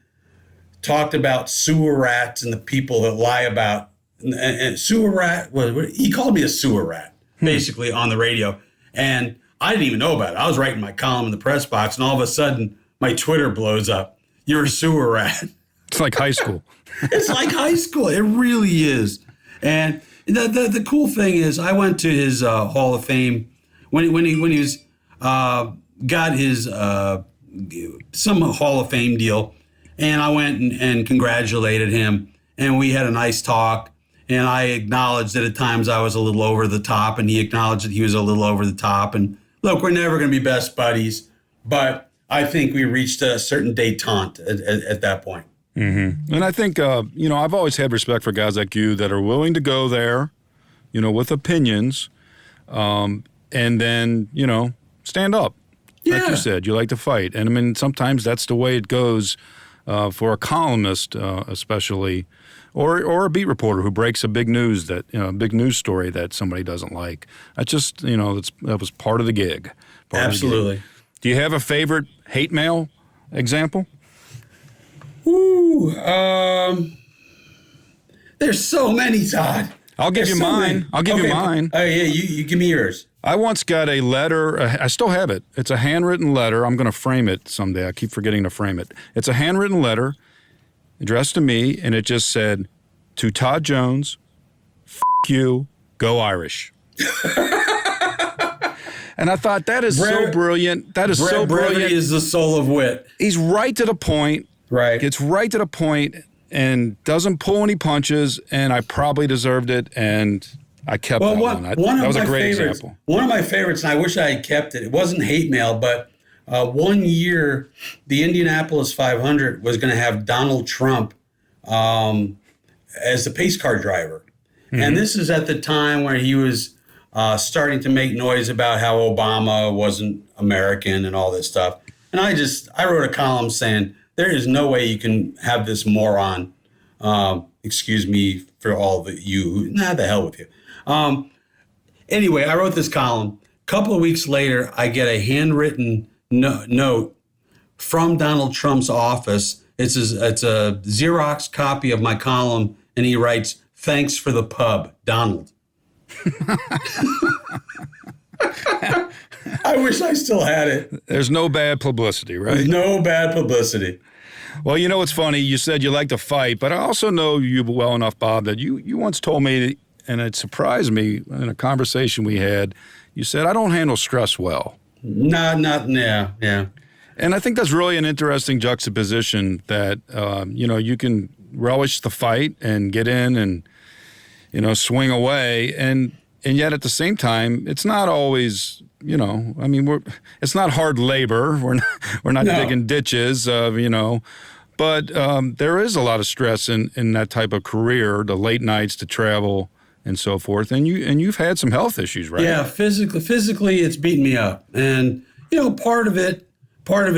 talked about sewer rats and the people that lie about and sewer rat. He called me a sewer rat, basically, on the radio. And I didn't even know about it. I was writing my column in the press box, and all of a sudden, my Twitter blows up. You're a sewer rat. It's like high school. It's like high school. It really is. And the cool thing is, I went to his Hall of Fame when he was got his some Hall of Fame deal. And I went and congratulated him, and we had a nice talk. And I acknowledged that at times I was a little over the top, and he acknowledged that he was a little over the top. And look, we're never going to be best buddies, but I think we reached a certain détente at that point. Mm-hmm. And I think, I've always had respect for guys like you that are willing to go there, with opinions, and then, stand up. Yeah. Like you said, you like to fight. And I mean, sometimes that's the way it goes. For a columnist, especially, or a beat reporter who breaks a big news story that somebody doesn't like. That just, that was part of the gig. Absolutely. Do you have a favorite hate mail example? Ooh, there's so many, Todd. I'll give you mine. I'll give you mine. Oh yeah, you give me yours. I once got a letter. I still have it. It's a handwritten letter. I'm going to frame it someday. I keep forgetting to frame it. It's a handwritten letter addressed to me, and it just said, to Todd Jones, F you, go Irish. And I thought, that is so brilliant. That is so brilliant. Brevity is the soul of wit. He's right to the point. Right. Gets right to the point and doesn't pull any punches, and I probably deserved it, and I kept that one. That was a great example. One of my favorites, and I wish I had kept it. It wasn't hate mail, but one year, the Indianapolis 500 was going to have Donald Trump as the pace car driver. Mm-hmm. And this is at the time where he was starting to make noise about how Obama wasn't American and all this stuff. And I wrote a column saying, there is no way you can have this moron, excuse me for all the the hell with you. Anyway, I wrote this column. A couple of weeks later, I get a handwritten note from Donald Trump's office. It's a Xerox copy of my column, and he writes, "Thanks for the pub, Donald." I wish I still had it. There's no bad publicity, right? There's no bad publicity. Well, you know what's funny? You said you like to fight, but I also know you well enough, Bob, that you once told me, and it surprised me in a conversation we had, you said, I don't handle stress well. Yeah. And I think that's really an interesting juxtaposition that, you can relish the fight and get in and, swing away. And yet at the same time, it's not always, it's not hard labor. We're not digging ditches, but there is a lot of stress in that type of career, the late nights to travel and so forth. And you've had some health issues, right? Yeah, physically it's beaten me up. And, part of it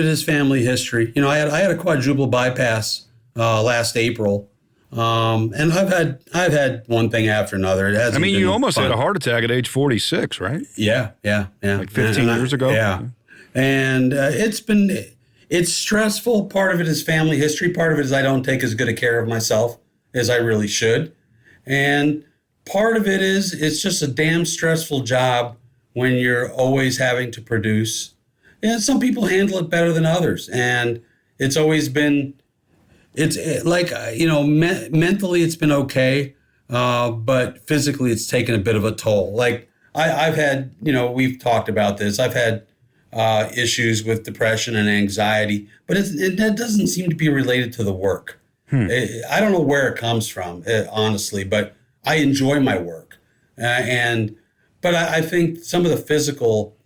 is family history. I had a quadruple bypass last April. And I've had one thing after another. It hasn't been you almost fun. had a heart attack at age 46, right? Yeah. Like 15 years ago? Yeah. And it's stressful. Part of it is family history. Part of it is I don't take as good a care of myself as I really should. And part of it is it's just a damn stressful job when you're always having to produce. And some people handle it better than others. And it's always been... It's like, mentally it's been okay, but physically it's taken a bit of a toll. Like I've had, we've talked about this. I've had issues with depression and anxiety, but that doesn't seem to be related to the work. I don't know where it comes from, honestly, but I enjoy my work. But I think some of the physical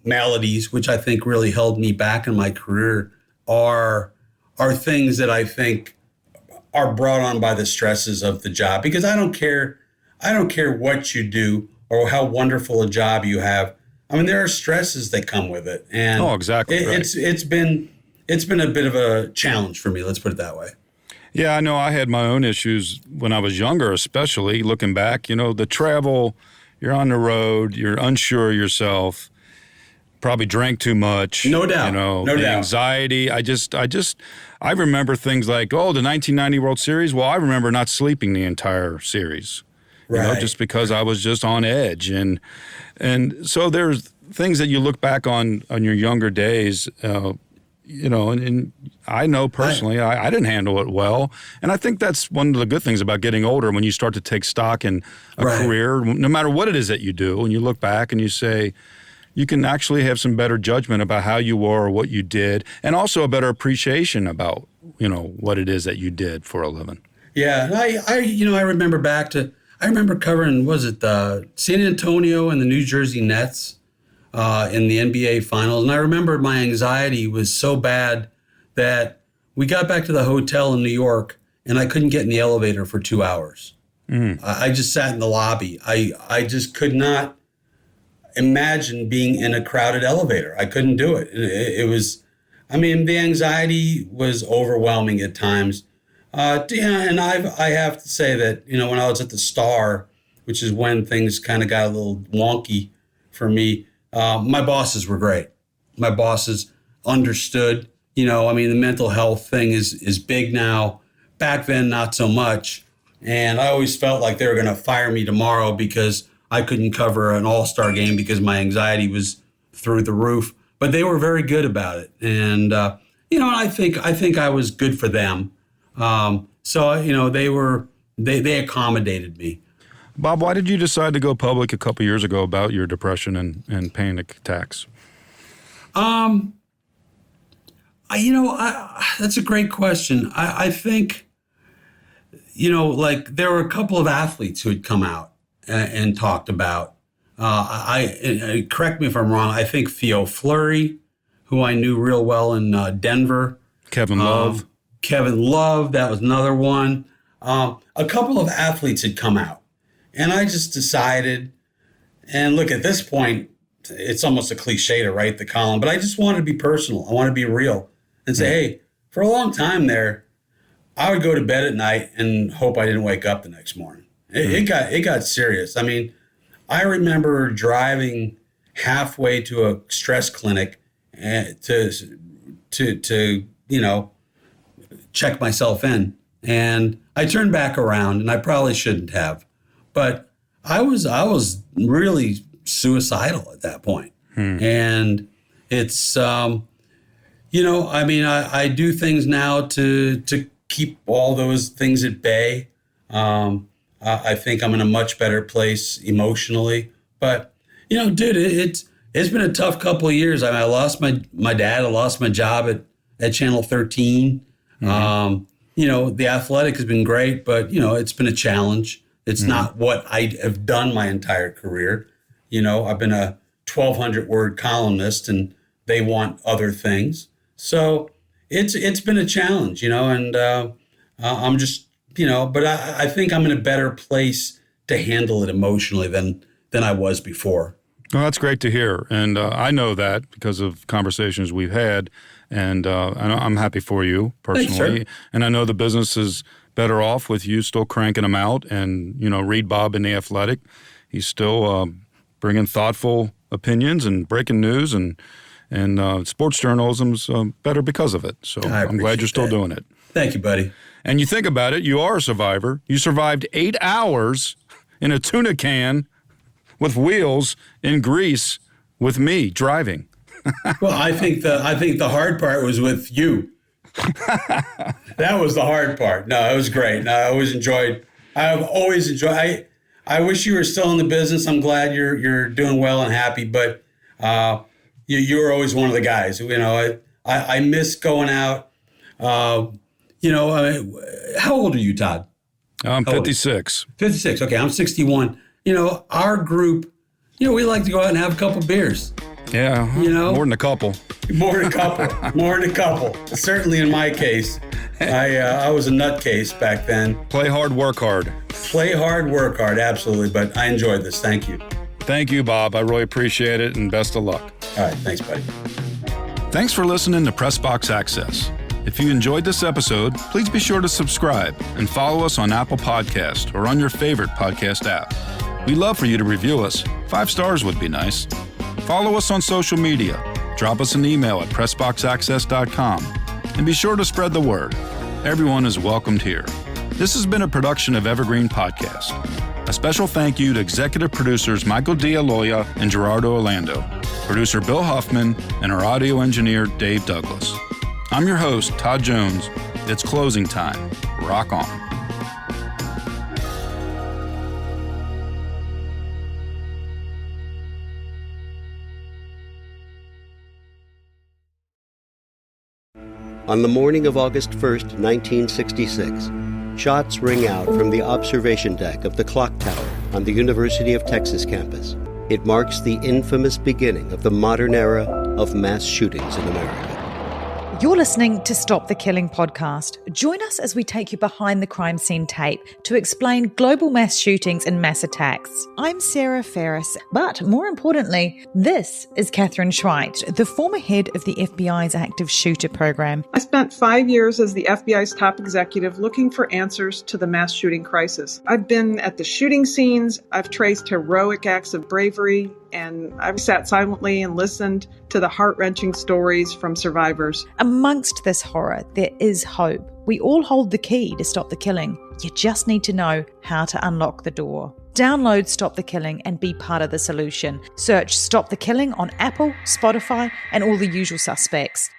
maladies, which I think really held me back in my career, are things that I think are brought on by the stresses of the job. Because I don't care what you do or how wonderful a job you have. I mean, there are stresses that come with it. And exactly. It's been a bit of a challenge for me. Let's put it that way. Yeah, I know I had my own issues when I was younger, especially looking back, the travel, you're on the road, you're unsure of yourself. Probably drank too much. No doubt. No doubt. Anxiety. I remember things like, the 1990 World Series. Well, I remember not sleeping the entire series. Right. Just because I was just on edge. And so there's things that you look back on your younger days, and I know personally I didn't handle it well. And I think that's one of the good things about getting older when you start to take stock in a career, no matter what it is that you do, and you look back and you say, you can actually have some better judgment about how you were or what you did, and also a better appreciation about, what it is that you did for a living. Yeah, and I remember covering, San Antonio and the New Jersey Nets in the NBA Finals, and I remember my anxiety was so bad that we got back to the hotel in New York, and I couldn't get in the elevator for 2 hours. I just sat in the lobby. I just could not imagine being in a crowded elevator. I couldn't do it. It was, the anxiety was overwhelming at times. And I have to say that, when I was at the Star, which is when things kind of got a little wonky for me, my bosses were great. My bosses understood, the mental health thing is big now. Back then, not so much. And I always felt like they were going to fire me tomorrow because I couldn't cover an all-star game because my anxiety was through the roof. But they were very good about it. And, I think I was good for them. So, they accommodated me. Bob, why did you decide to go public a couple years ago about your depression and panic attacks? That's a great question. I think, there were a couple of athletes who had come out and talked about. Correct me if I'm wrong. I think Theo Fleury, who I knew real well in Denver. Kevin Love, that was another one. A couple of athletes had come out, and I just decided, And look, at this point, it's almost a cliche to write the column, but I just wanted to be personal. I want to be real and say, hey, for a long time there, I would go to bed at night and hope I didn't wake up the next morning. It got serious. I mean, I remember driving halfway to a stress clinic to check myself in, and I turned back around, and I probably shouldn't have, but I was really suicidal at that point. And it's I do things now to keep all those things at bay. I think I'm in a much better place emotionally, but dude, it's been a tough couple of years. I lost my dad. I lost my job at Channel 13. The Athletic has been great, but it's been a challenge. It's not what I have done my entire career. I've been a 1,200 word columnist, and they want other things. So it's been a challenge, and I'm just, but I think I'm in a better place to handle it emotionally than I was before. Well, that's great to hear. And I know that because of conversations we've had, and I'm happy for you personally. Thanks, and I know the business is better off with you still cranking them out. And, read Bob in The Athletic. He's still bringing thoughtful opinions and breaking news, and sports journalism's better because of it. So I'm glad you're still doing it. Thank you, buddy. And you think about it, you are a survivor. You survived 8 hours in a tuna can with wheels in Greece with me driving. Well, I think the hard part was with you. That was the hard part. No, it was great. No, I've always enjoyed. I wish you were still in the business. I'm glad you're doing well and happy, but you were always one of the guys. I miss going out. How old are you, Todd? I'm 56. 56. Okay, I'm 61. Our group, we like to go out and have a couple beers. Yeah, more than a couple. More than a couple. Certainly in my case, I was a nutcase back then. Play hard, work hard. Play hard, work hard, absolutely. But I enjoyed this. Thank you. Thank you, Bob. I really appreciate it, and best of luck. All right, thanks, buddy. Thanks for listening to Pressbox Access. If you enjoyed this episode, please be sure to subscribe and follow us on Apple Podcasts or on your favorite podcast app. We'd love for you to review us. 5 stars would be nice. Follow us on social media. Drop us an email at pressboxaccess.com. And be sure to spread the word. Everyone is welcomed here. This has been a production of Evergreen Podcasts. A special thank you to executive producers Michael D'Aloia and Gerardo Orlando, producer Bill Huffman, and our audio engineer Dave Douglas. I'm your host, Todd Jones. It's closing time. Rock on. On the morning of August 1st, 1966, shots ring out from the observation deck of the clock tower on the University of Texas campus. It marks the infamous beginning of the modern era of mass shootings in America. You're listening to Stop the Killing podcast. Join us as we take you behind the crime scene tape to explain global mass shootings and mass attacks. I'm Sarah Ferris, but more importantly, this is Catherine Schweit, the former head of the FBI's active shooter program. I spent 5 years as the FBI's top executive looking for answers to the mass shooting crisis. I've been at the shooting scenes, I've traced heroic acts of bravery, and I've sat silently and listened to the heart-wrenching stories from survivors. Amongst this horror, there is hope. We all hold the key to stop the killing. You just need to know how to unlock the door. Download Stop the Killing and be part of the solution. Search Stop the Killing on Apple, Spotify, and all the usual suspects.